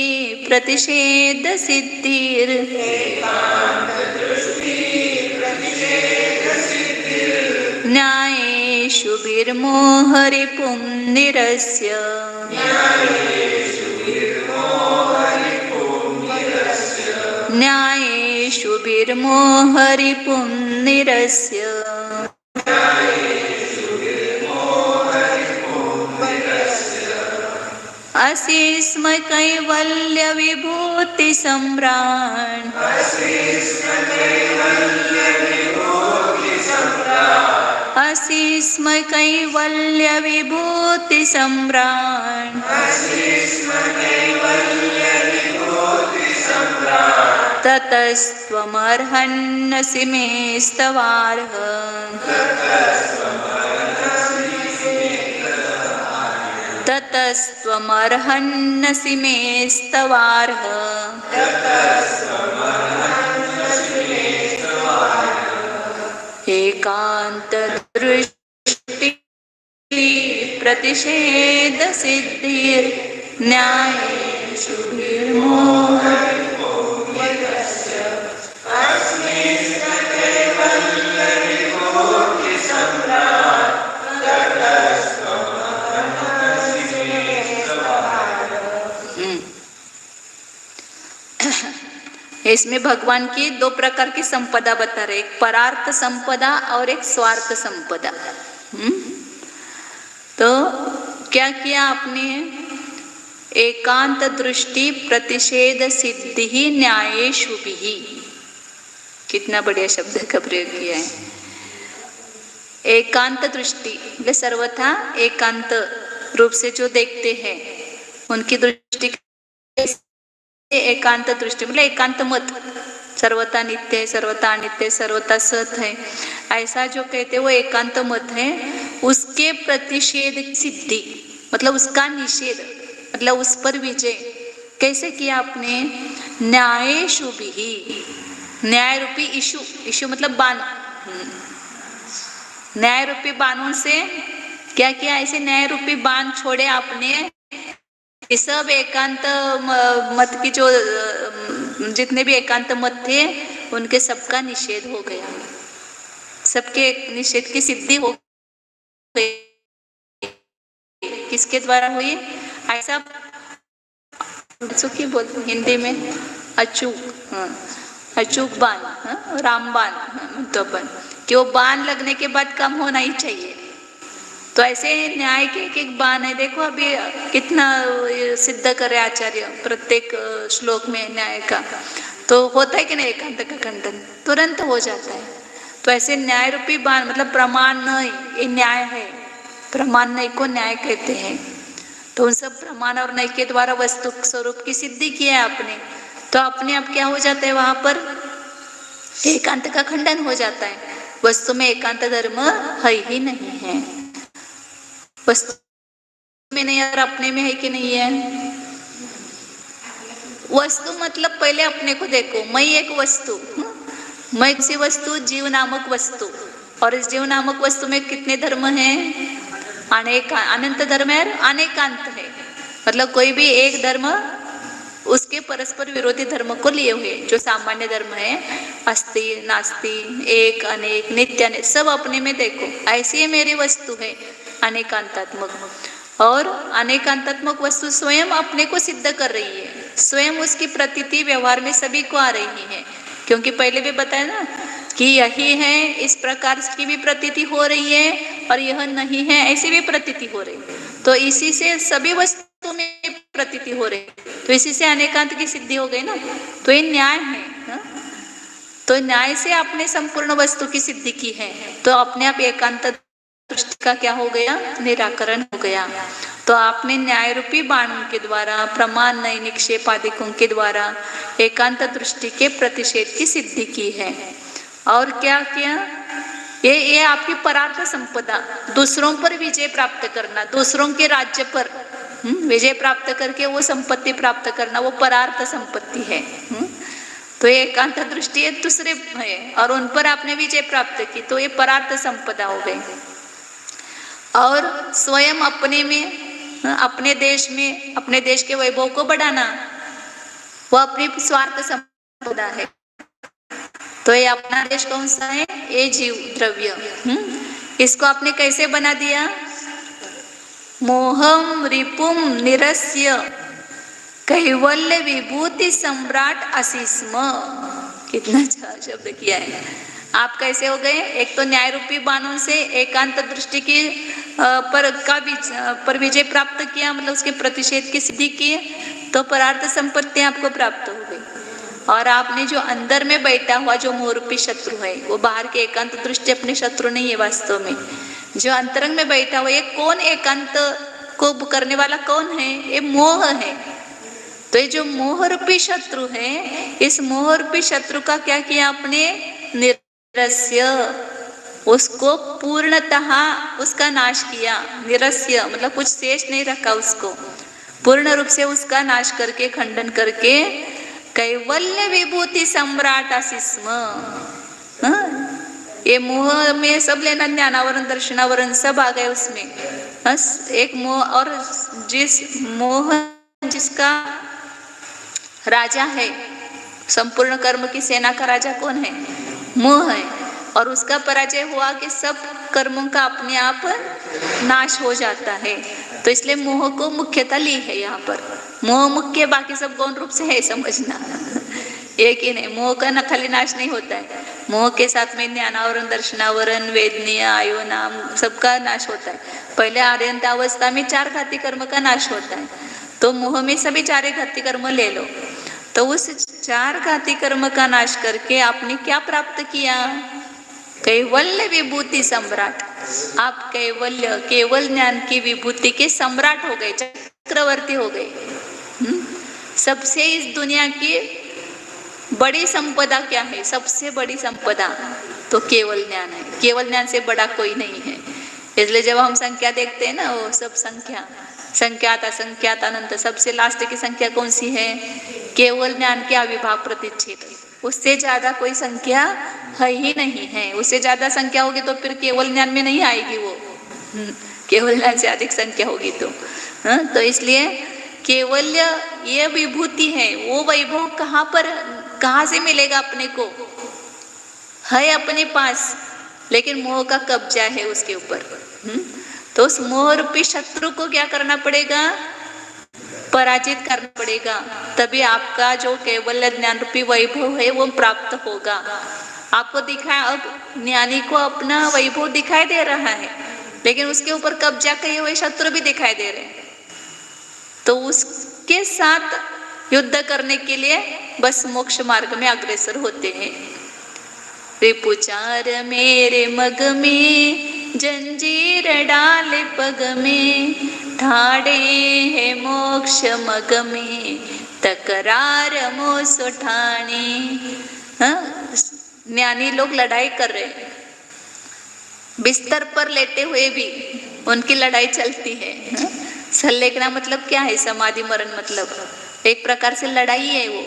प्रतिषेध सिद्धिर न्यायेषु विर्मोहरिपुं निरस्य न्यायेषु विर्मोहरिपुं निरस्य असि स्म कैवल्य विभूति सम्राट असि स्म कैवल्य विभूति सम्राट ततस्त्वमर्हन्नसि मे स्तवार्ह ततस्त्वमर्हन्नसि मे स्तवार्ह एकान्तदृष्टि प्रतिषेध सिद्धिर्न्यायेषु विर्मोह इसमें भगवान की दो प्रकार की संपदा बता रहे, एक परार्थ संपदा और एक स्वार्थ संपदा। तो क्या किया आपने? एकांत दृष्टि प्रतिषेध सिद्धि ही न्यायेषु भी। कितना बढ़िया शब्द का प्रयोग किया है। एकांत दृष्टि मतलब सर्वथा एकांत रूप से जो देखते हैं उनकी दृष्टि, एकांत दृष्टि मतलब एकांत मत, सर्वथा नित्य है, सर्वथा अनित्य, सर्वथा सत है, ऐसा जो कहते हैं वो एकांत मत है। उसके प्रतिषेध की सिद्धि मतलब उसका निषेध मतलब उस पर विजय कैसे किया आपने? न्यायेषु भी, न्याय रूपी इशु, इशु मतलब बाण, न्याय रूपी बाणों से क्या किया? ऐसे न्याय रूपी बाण छोड़े आपने। ये सब एकांत मत की जो जितने भी एकांत मत थे उनके सबका निषेध हो गया, सबके निषेध की सिद्धि हो गई। किसके द्वारा हुई? ऐसा बोल हिंदी में अचूक, अचूक बाण, रामबाण तो अपन कि वो बाण लगने के बाद कम होना ही चाहिए। तो ऐसे न्याय के एक बाण है। देखो अभी कितना सिद्ध करे आचार्य प्रत्येक श्लोक में न्याय का, तो होता है कि नहीं? एकांत का खंडन तुरंत हो जाता है। तो ऐसे न्याय रूपी बाण मतलब प्रमाण नहीं, ये न्याय है, प्रमाण नहीं को न्याय कहते हैं। तो उन सब प्रमाण और न्याय के द्वारा वस्तु स्वरूप की सिद्धि की है आपने, तो अपने आप क्या हो जाता है? वहां पर एकांत का खंडन हो जाता है। वस्तु में एकांत धर्म है ही नहीं है, वस्तु में नहीं और अपने में है कि नहीं है? वस्तु मतलब पहले अपने को देखो, मैं एक वस्तु, मैं किसी वस्तु जीव नामक वस्तु, और इस जीव नामक वस्तु में कितने धर्म हैं? अनेक, अनंत धर्म है, अनेकांत है। मतलब कोई भी एक धर्म उसके परस्पर विरोधी धर्म को लिए हुए, जो सामान्य धर्म है अस्ति नास्ति, एक अनेक नित्य अनेक, सब अपने में देखो। ऐसी है मेरी वस्तु है अनेकांतात्मक, और अनेकांतात्मक वस्तु स्वयं अपने को सिद्ध कर रही है, स्वयं उसकी प्रतीति व्यवहार में सभी को आ रही है। क्योंकि पहले भी बताया ना कि यही है, इस प्रकार की भी प्रतीति हो रही है, और यह नहीं है ऐसी भी प्रतीति हो रही है। तो इसी से सभी वस्तु में प्रतीति हो रही है, तो इसी से अनेकांत की सिद्धि हो गई ना। तो ये न्याय है ना? तो न्याय से आपने संपूर्ण वस्तु की सिद्धि की है, तो अपने आप एकांत दृष्टि का क्या हो गया? निराकरण हो गया। तो आपने न्याय रूपी बाणों के द्वारा, प्रमाण नई निक्षेप आदिकों के द्वारा एकांत दृष्टि के प्रतिषेध की सिद्धि की है। और क्या किया? ये आपकी परार्थ संपदा, दूसरों पर विजय प्राप्त करना, दूसरों के राज्य पर विजय प्राप्त करके वो संपत्ति प्राप्त करना, वो परार्थ संपत्ति है। तो ये एकांत दृष्टि है दूसरे है, और उन पर आपने विजय प्राप्त की, तो ये परार्थ संपदा हो गई। और स्वयं अपने में, अपने देश में, अपने देश के वैभव को बढ़ाना, वो अपनी स्वार्थ संपदा है। तो ये अपना देश कौन सा है? ये जीव द्रव्य। इसको आपने कैसे बना दिया? मोहम रिपुम निरस्य कैवल्य विभूति सम्राट असीस्म। कितना अच्छा शब्द किया है। आप कैसे हो गए? एक तो न्याय रूपी बाणों से एकांत दृष्टि की पर विजय प्राप्त किया, मतलब उसके प्रतिषेध की सिद्धि की, तो परार्थ संपत्ति आपको प्राप्त हो गई। और आपने जो अंदर में बैठा हुआ जो मोह रूपी शत्रु है, वो बाहर के एकांत दृष्टि अपने शत्रु नहीं है, वास्तव में जो अंतरंग में बैठा हुआ, ये कौन एकांत को करने वाला कौन है? ये मोह है। तो तो ये जो मोह रूपी शत्रु है, इस मोह रूपी शत्रु का क्या किया आपने? निरस्य, उसको पूर्णतः उसका नाश किया। निरस्य मतलब कुछ शेष नहीं रखा, उसको पूर्ण रूप से उसका नाश करके, खंडन करके कैवल्य विभूति सम्राट आसिस्म। ये मोह में सब लेना, ज्ञानावरण दर्शनावरण सब आ गए उसमें। बस एक मोह, और जिस मोह जिसका राजा है, संपूर्ण कर्म की सेना का राजा कौन है? मोह है। और उसका पराजय हुआ कि सब कर्मों का अपने आप नाश हो जाता है। तो इसलिए मोह को मुख्यता ली है यहाँ पर। मोह मुख्य, बाकी सब गौण रूप से है, समझना एक ही नहीं। मोह का न खाली नाश नहीं होता है, मोह के साथ में ज्ञानावरण दर्शनावरण वेदनीय आयु नाम सबका नाश होता है। पहले आर्यंत अवस्था में 4 घाती कर्म का नाश होता है, तो मोह में सभी 4 घाती कर्म ले लो। तो उस 4 घाती कर्म का नाश करके आपने क्या प्राप्त किया? कैवल्य विभूति सम्राट। आप कैवल्य, केवल ज्ञान की विभूति के सम्राट हो गए, चक्रवर्ती हो गए। सबसे इस दुनिया की बड़ी संपदा क्या है? सबसे बड़ी संपदा तो केवल ज्ञान है। केवल ज्ञान से बड़ा कोई नहीं है। इसलिए जब हम संख्या देखते हैं ना, वो सब संख्या, संख्यात असंख्यात अनंत, सबसे लास्ट की संख्या कौन सी है? केवल ज्ञान के अविभाव प्रतिच्छेद। उससे ज्यादा कोई संख्या है ही नहीं है। उससे ज्यादा संख्या होगी तो फिर केवल ज्ञान में नहीं आएगी वो। केवल ज्ञान से अधिक संख्या होगी तो इसलिए केवल्य ये विभूति है। वो वैभव कहाँ से मिलेगा? अपने को है अपने पास, लेकिन मोह का कब्जा है उसके ऊपर। तो उस मोह रूपी शत्रु को क्या करना पड़ेगा? पराजित करना पड़ेगा। तभी आपका जो केवल ज्ञान रूपी वैभव है वो प्राप्त होगा। आपको दिखा, अब ज्ञानी को अपना वैभव दिखाई दे रहा है, लेकिन उसके ऊपर कब्जा किए हुए शत्रु भी दिखाई दे रहे हैं। तो उसके साथ युद्ध करने के लिए बस मोक्ष मार्ग में अग्रसर होते हैं। रिपुचार मेरे मग में, जंजीर डाले पग में, ठाड़े है मोक्ष मग में, तकरार मोस ठाणी। ज्ञानी लोग लड़ाई कर रहे हैं, बिस्तर पर लेटे हुए भी उनकी लड़ाई चलती है। सल्लेखना मतलब क्या है? समाधि मरण मतलब एक प्रकार से लड़ाई है वो,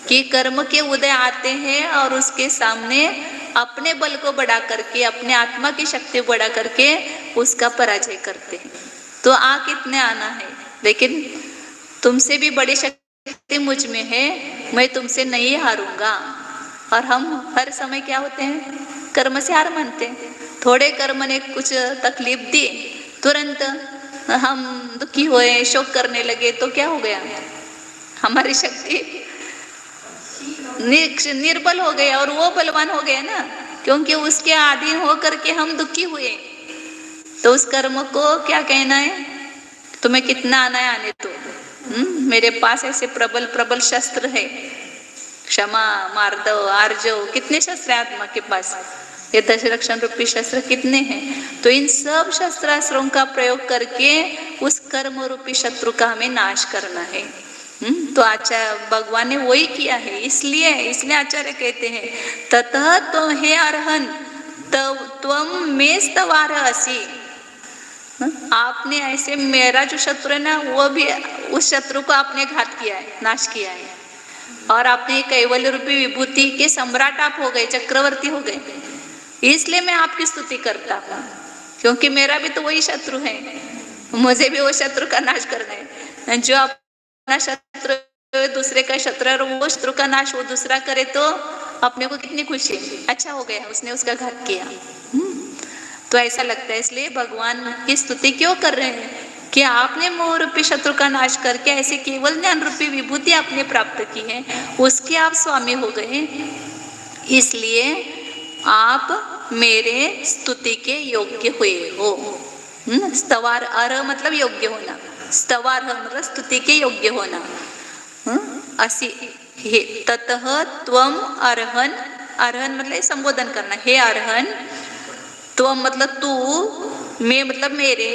कि कर्म के उदय आते हैं और उसके सामने अपने बल को बढ़ा करके, अपने आत्मा की शक्ति बढ़ा करके उसका पराजय करते हैं। तो कितने आना है, लेकिन तुमसे भी बड़ी शक्ति मुझ में है, मैं तुमसे नहीं हारूंगा। और हम हर समय क्या होते हैं? कर्म से हार मानते हैं। थोड़े कर्म ने कुछ तकलीफ दी, तुरंत हम दुखी हुए, शोक करने लगे, तो क्या हो गया? हमारी शक्ति निर्बल हो गया और वो बलवान हो गया ना, क्योंकि उसके अधीन होकर के हम दुखी हुए। तो उस कर्म को क्या कहना है? तुम्हें कितना आना है आने दो। मेरे पास ऐसे प्रबल प्रबल शस्त्र है, क्षमा, मार्दव, आर्जव, कितने शस्त्र है आत्मा के पास। ये 10 रक्षण रूपी शस्त्र कितने हैं? तो इन सब शस्त्रास्त्रों का प्रयोग करके उस कर्म रूपी शत्रु का हमें नाश करना है। तो आचार्य भगवान ने वही किया है। इसलिए आचार्य कहते हैं, ततः तो हे अरहन त्वम में स्तवार असी। आपने ऐसे, मेरा जो शत्रु है ना, वो भी उस शत्रु को आपने घात किया है, नाश किया है। और आपने कैवल्य रूपी विभूति के सम्राट आप हो गए, चक्रवर्ती हो गए। इसलिए मैं आपकी स्तुति करता हूँ, क्योंकि मेरा भी तो वही शत्रु है, मुझे भी वो शत्रु का नाश करना है। जो अपना शत्रु दूसरे का शत्रु और वो शत्रु का नाश वो दूसरा करे तो अपने को कितनी खुशी, अच्छा हो गया, उसने उसका घात किया। तो ऐसा लगता है। इसलिए भगवान की स्तुति क्यों कर रहे हैं कि आपने मोह रूपी शत्रु का नाश करके ऐसे केवल ज्ञान रूपी विभूति आपने प्राप्त की है, उसके आप स्वामी हो गए। इसलिए आप मेरे स्तुति के योग्य हुए हो। स्तवार अर मतलब योग्य होना, स्तवार मतलब स्तुति के योग्य होना। असी हे ततः त्वम अर्हन, अर्हन मतलब संबोधन करना, हे अर्हन, त्वम मतलब तू, मैं मतलब मेरे,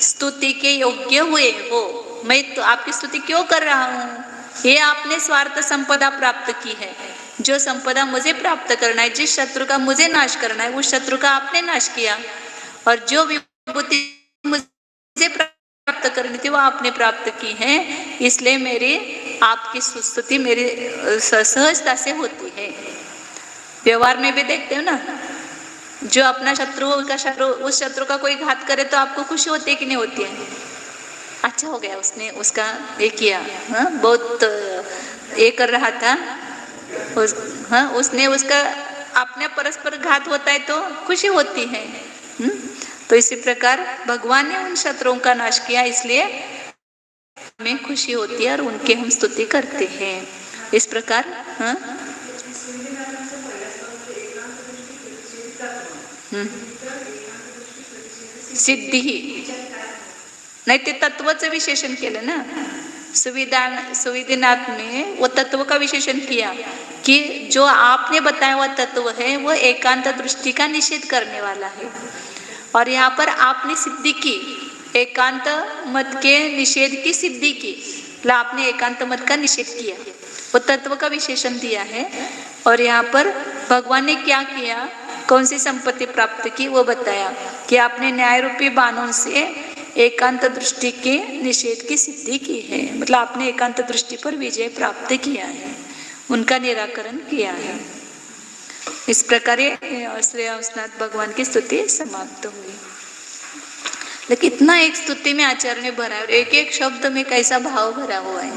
स्तुति के योग्य हुए हो। मैं तो आपकी स्तुति क्यों कर रहा हूँ? ये आपने स्वार्थ संपदा प्राप्त की है। जो संपदा मुझे प्राप्त करना है, जिस शत्रु का मुझे नाश करना है, उस शत्रु का आपने नाश किया, और जो विभूति मुझे प्राप्त करनी थी वो आपने प्राप्त की है। इसलिए मेरी आपकी स्तुति मेरी सहजता से होती है। व्यवहार में भी देखते हो ना, जो अपना शत्रु उसका शत्रु उस शत्रु का कोई घात करे तो आपको खुशी होती है कि नहीं होती है? अच्छा हो गया उसने उसका ये किया, हाँ बहुत ये कर रहा था हाँ उसने उसका अपने परस्पर घात होता है तो खुशी होती है। तो इसी प्रकार भगवान ने उन शत्रुओं का नाश किया, इसलिए हमें खुशी होती है और उनकी हम स्तुति करते हैं। इस प्रकार हाँ सिद्धी नाही, ते तत्वाचं विशेषण केलं ना। सुविधानाथ में वो तत्व का विशेषण किया कि जो आपने बताया हुआ तत्व है वो एकांत दृष्टि का निषेध करने वाला है, और यहाँ पर आपने सिद्धि की, एकांत मत के निषेध की सिद्धि की, मतलब आपने एकांत मत का निषेध किया, वो तत्व का विशेषण दिया है। और यहाँ पर भगवान ने क्या किया, कौन सी संपत्ति प्राप्त की वो बताया कि आपने न्याय रूपी बाणों से एकांत दृष्टि के निषेध की सिद्धि की है, मतलब आपने एकांत दृष्टि पर विजय प्राप्त किया है, उनका निराकरण किया है। इस प्रकार श्रेयांसनाथ भगवान की स्तुति समाप्त हुई। लेकिन इतना एक स्तुति में आचार्य ने भरा है, एक एक शब्द में कैसा भाव भरा हुआ है।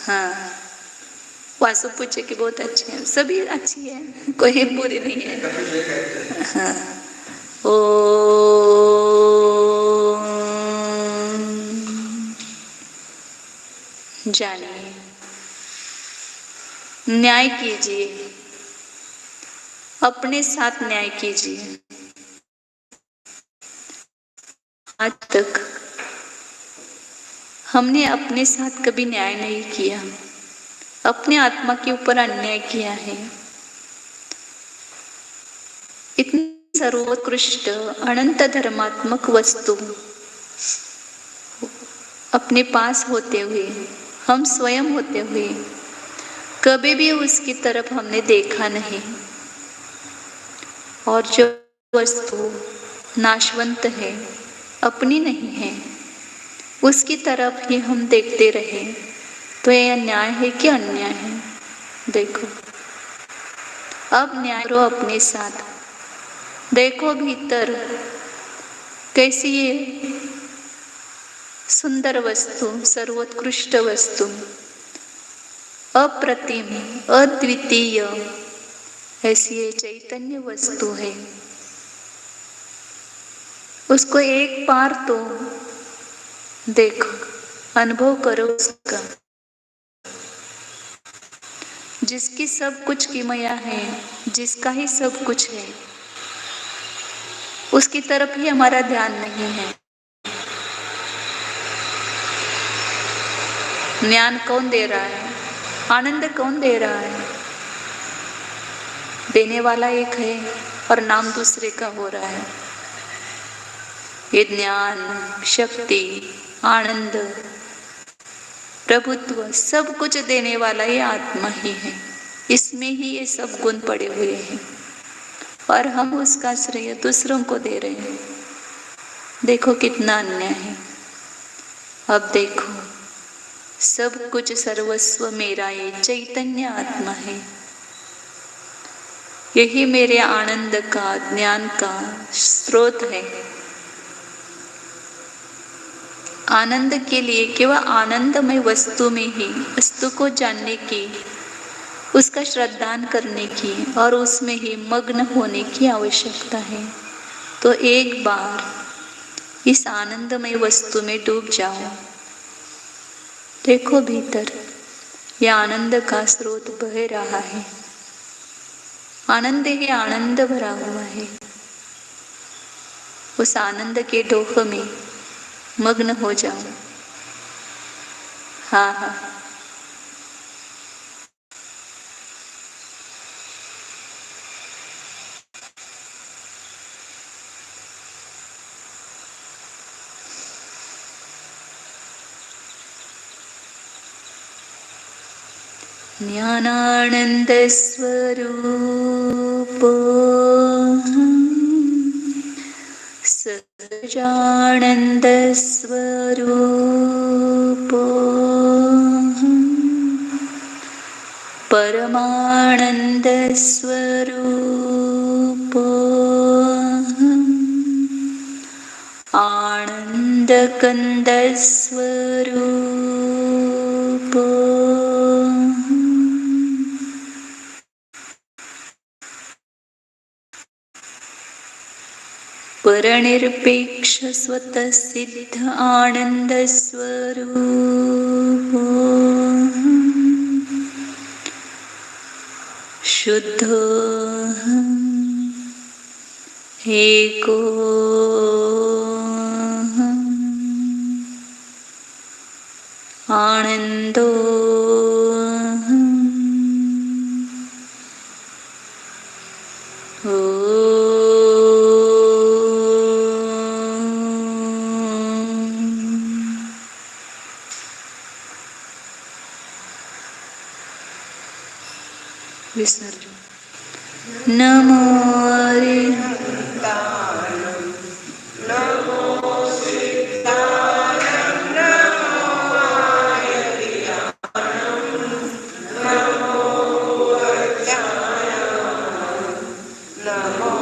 हाँ वासु पूछे कि बहुत अच्छे हैं, सभी अच्छी है, कोई बुरी नहीं है। हाँ ओ जानिए, न्याय कीजिए, अपने साथ न्याय कीजिए। आज तक हमने अपने साथ कभी न्याय नहीं किया, अपने आत्मा के ऊपर अन्याय किया है। इतनी सर्वोत्कृष्ट अनंत धर्मात्मक वस्तु अपने पास होते हुए, हम स्वयं होते हुए कभी भी उसकी तरफ हमने देखा नहीं, और जो वस्तु नाशवंत है, अपनी नहीं है, उसकी तरफ ही हम देखते रहे, तो यह न्याय है कि अन्याय है? देखो अब न्याय करो अपने साथ, देखो भीतर कैसी ये सुंदर वस्तु, सर्वोत्कृष्ट वस्तु, अप्रतिम अद्वितीय ऐसी ये चैतन्य वस्तु है। उसको एक बार तो देखो, अनुभव करो उसका, जिसकी सब कुछ की माया है, जिसका ही सब कुछ है, उसकी तरफ ही हमारा ध्यान नहीं है। ज्ञान कौन दे रहा है? आनंद कौन दे रहा है? देने वाला एक है और नाम दूसरे का हो रहा है। ये ज्ञान, शक्ति, आनंद, प्रभुत्व सब कुछ देने वाला ये आत्मा ही है। इसमें ही ये सब गुण पड़े हुए हैं, और हम उसका श्रेय दूसरों को दे रहे हैं। देखो कितना अन्याय है। अब देखो, सब कुछ सर्वस्व मेरा ये चैतन्य आत्मा है, यही मेरे आनंद का, ज्ञान का स्रोत है। आनंद के लिए केवल आनंदमय वस्तु में ही वस्तु को जानने की, उसका श्रद्धान करने की और उसमें ही मग्न होने की आवश्यकता है। तो एक बार इस आनंदमय वस्तु में डूब जाओ, देखो भीतर यह आनंद का स्रोत बह रहा है, आनंद ही आनंद भरा हुआ है। उस आनंद के डोह में मग्न हो जाओ। हाँ हाँ ज्ञानानंद स्वरूप सहजानंद स्वरूप परमानंद स्वरूप आनंद कंद स्वरूप परनिरपेक्ष स्वतः सिद्ध आनंद स्वरूप शुद्ध एको आनंदो विसर्जन। नमो हरि नमो